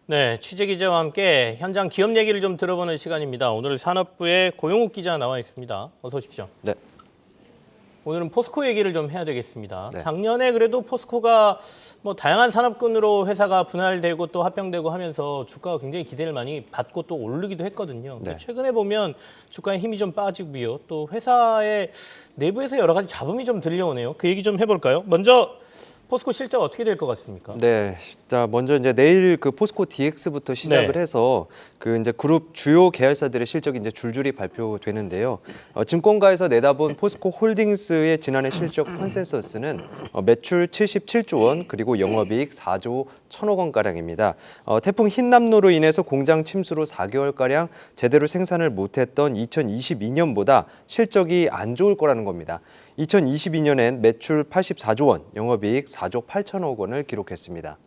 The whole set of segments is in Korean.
네, 취재 기자와 함께 현장 기업 얘기를 좀 들어보는 시간입니다. 오늘 산업부의 고용욱 기자 나와 있습니다. 어서 오십시오. 네. 오늘은 포스코 얘기를 좀 해야 되겠습니다. 네. 작년에 그래도 포스코가 뭐 다양한 산업군으로 회사가 분할되고 또 합병되고 하면서 주가가 굉장히 기대를 많이 받고 또 오르기도 했거든요. 네. 최근에 보면 주가에 힘이 좀 빠지고요. 또 회사의 내부에서 여러 가지 잡음이 좀 들려오네요. 그 얘기 좀 해볼까요? 먼저 포스코 실적 어떻게 될 것 같습니까? 네. 자, 먼저 이제 내일 그 포스코 DX부터 시작을 네. 해서 그 이제 그룹 주요 계열사들의 실적이 이제 줄줄이 발표되는데요. 증권가에서 내다본 포스코 홀딩스의 지난해 실적 컨센서스는 매출 77조 원 그리고 영업이익 4조 1천억 원 가량입니다. 태풍 흰남노로 인해서 공장 침수로 4개월 가량 제대로 생산을 못했던 2022년보다 실적이 안 좋을 거라는 겁니다. 2022년엔 매출 84조 원, 영업이익 4조 8천억 원을 기록했습니다.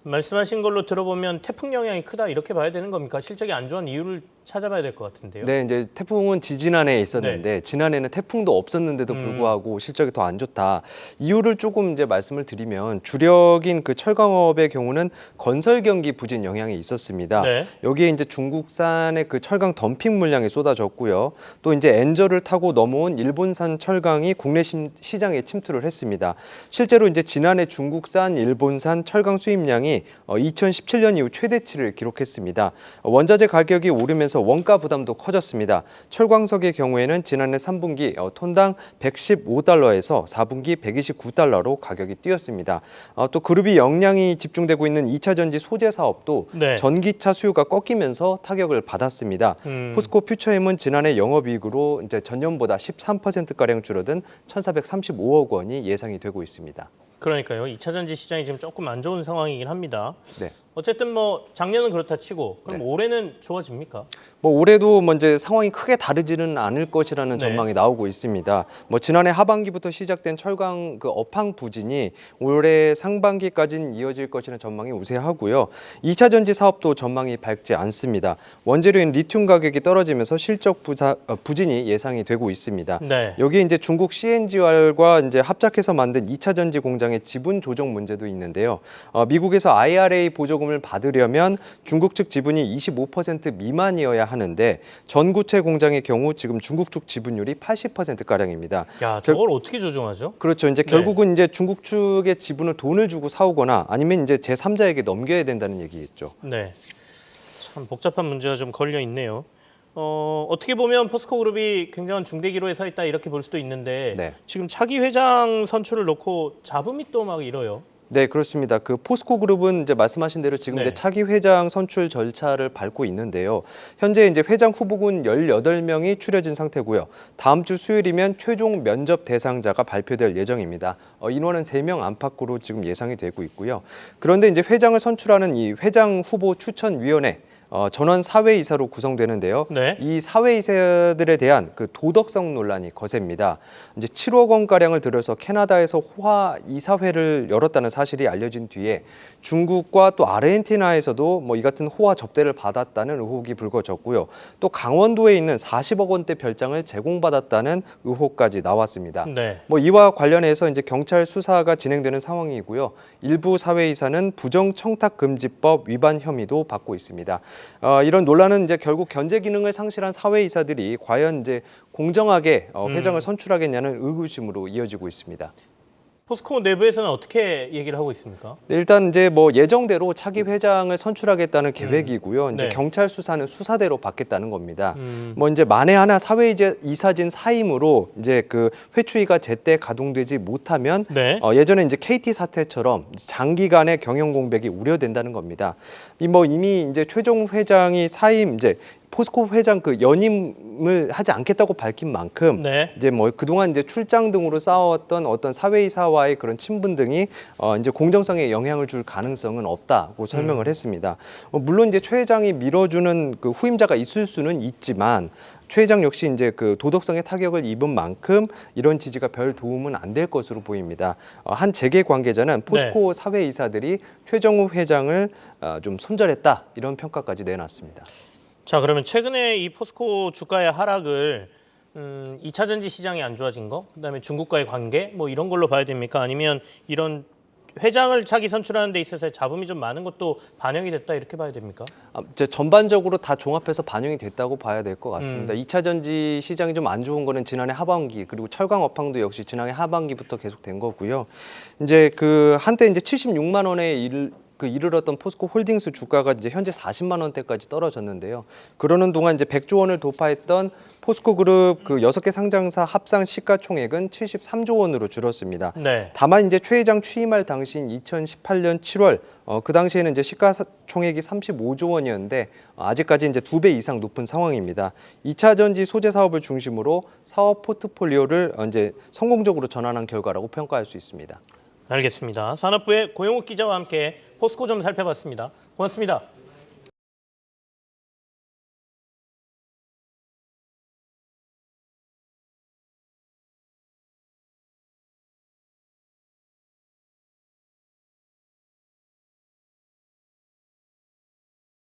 말씀하신 걸로 들어보면 태풍 영향이 크다 이렇게 봐야 되는 겁니까? 실적이 안 좋은 이유를 찾아봐야 될 것 같은데요. 네, 이제 태풍은 지지난해에 있었는데 지난해는 태풍도 없었는데도 불구하고 실적이 더 안 좋다. 이유를 조금 이제 말씀을 드리면 주력인 그 철강업의 경우는 건설 경기 부진 영향이 있었습니다. 네. 여기에 이제 중국산의 그 철강 덤핑 물량이 쏟아졌고요. 또 이제 엔저를 타고 넘어온 일본산 철강이 국내 시장에 침투를 했습니다. 실제로 이제 지난해 중국산, 일본산 철강 수입량이 2017년 이후 최대치를 기록했습니다. 원자재 가격이 오르면서 원가 부담도 커졌습니다. 철광석의 경우에는 지난해 3분기 톤당 115달러에서 4분기 129달러로 가격이 뛰었습니다. 또 그룹이 역량이 집중되고 있는 2차 전지 소재 사업도 네. 전기차 수요가 꺾이면서 타격을 받았습니다. 포스코 퓨처엠은 지난해 영업이익으로 이제 전년보다 13%가량 줄어든 1,435억 원이 예상이 되고 있습니다. 그러니까요. 2차 전지 시장이 지금 조금 안 좋은 상황이긴 합니다. 네. 어쨌든 뭐 작년은 그렇다 치고 그럼 네. 올해는 좋아집니까? 뭐 올해도 이제 상황이 크게 다르지는 않을 것이라는 네. 전망이 나오고 있습니다. 뭐 지난해 하반기부터 시작된 철강 그 업황 부진이 올해 상반기까지는 이어질 것이라는 전망이 우세하고요. 2차 전지 사업도 전망이 밝지 않습니다. 원재료인 리튬 가격이 떨어지면서 실적 부진이 예상이 되고 있습니다. 네. 여기에 이제 중국 CNGR과 이제 합작해서 만든 2차 전지 공장의 지분 조정 문제도 있는데요. 미국에서 IRA 보조금을 받으려면 중국 측 지분이 25% 미만이어야 하는데 전구체 공장의 경우 지금 중국 측 지분율이 80%가량입니다. 야, 저걸 어떻게 조정하죠? 그렇죠. 이제 네. 결국은 이제 중국 측의 지분을 돈을 주고 사오거나 아니면 이제 제3자에게 넘겨야 된다는 얘기겠죠. 네. 참 복잡한 문제가 좀 걸려 있네요. 어떻게 보면 포스코 그룹이 굉장한 중대기로에 서 있다 이렇게 볼 수도 있는데 네. 지금 차기 회장 선출을 놓고 잡음이 또 막 일어요. 네, 그렇습니다. 그 포스코 그룹은 이제 말씀하신 대로 지금 네. 이제 차기 회장 선출 절차를 밟고 있는데요. 현재 이제 회장 후보군 18명이 추려진 상태고요. 다음 주 수요일이면 최종 면접 대상자가 발표될 예정입니다. 인원은 3명 안팎으로 지금 예상이 되고 있고요. 그런데 이제 회장을 선출하는 이 회장 후보 추천위원회 전원 사회이사로 구성되는데요. 네. 이 사회이사들에 대한 그 도덕성 논란이 거셉니다. 이제 7억 원 가량을 들여서 캐나다에서 호화 이사회를 열었다는 사실이 알려진 뒤에 중국과 또 아르헨티나에서도 뭐 이 같은 호화 접대를 받았다는 의혹이 불거졌고요. 또 강원도에 있는 40억 원대 별장을 제공받았다는 의혹까지 나왔습니다. 네. 뭐 이와 관련해서 이제 경찰 수사가 진행되는 상황이고요. 일부 사회이사는 부정청탁금지법 위반 혐의도 받고 있습니다. 이런 논란은 이제 결국 견제 기능을 상실한 사회이사들이 과연 이제 공정하게 회장을 선출하겠냐는 의구심으로 이어지고 있습니다. 포스코 내부에서는 어떻게 얘기를 하고 있습니까? 네, 일단 이제 뭐 예정대로 차기 회장을 선출하겠다는 계획이고요. 이제 네. 경찰 수사는 수사대로 받겠다는 겁니다. 뭐 이제 만에 하나 사회이사진 사임으로 이제 그 회추위가 제때 가동되지 못하면 네. 예전에 이제 KT 사태처럼 장기간의 경영 공백이 우려된다는 겁니다. 이미 이제 최종 회장이 사임 이제 포스코 회장 그 연임을 하지 않겠다고 밝힌 만큼 네. 이제 뭐 그동안 이제 출장 등으로 쌓아왔던 어떤 사회이사와의 그런 친분 등이 이제 공정성에 영향을 줄 가능성은 없다고 설명을 했습니다. 물론 이제 최 회장이 밀어주는 그 후임자가 있을 수는 있지만 최 회장 역시 이제 그 도덕성에 타격을 입은 만큼 이런 지지가 별 도움은 안 될 것으로 보입니다. 한 재계 관계자는 포스코 사회이사들이 최정우 회장을 좀 손절했다 이런 평가까지 내놨습니다. 자, 그러면 최근에 이 포스코 주가의 하락을 2차 전지 시장이 안 좋아진 거, 그다음에 중국과의 관계 뭐 이런 걸로 봐야 됩니까? 아니면 이런 회장을 차기 선출하는 데 있어서 잡음이 좀 많은 것도 반영이 됐다 이렇게 봐야 됩니까? 이제 전반적으로 다 종합해서 반영이 됐다고 봐야 될 것 같습니다. 2차 전지 시장이 좀 안 좋은 거는 지난해 하반기, 그리고 철강 업황도 역시 지난해 하반기부터 계속된 거고요. 이제 그 한때 이제 76만 원에 이르렀던 포스코 홀딩스 주가가 이제 현재 40만 원대까지 떨어졌는데요. 그러는 동안 이제 100조 원을 돌파했던 포스코 그룹 그 6개 상장사 합상 시가총액은 73조 원으로 줄었습니다. 네. 다만 이제 최 회장 취임할 당시인 2018년 7월 그 당시에는 이제 시가총액이 35조 원이었는데 아직까지 이제 2배 이상 높은 상황입니다. 2차 전지 소재 사업을 중심으로 사업 포트폴리오를 이제 성공적으로 전환한 결과라고 평가할 수 있습니다. 알겠습니다. 산업부의 고영욱 기자와 함께 포스코 좀 살펴봤습니다. 고맙습니다.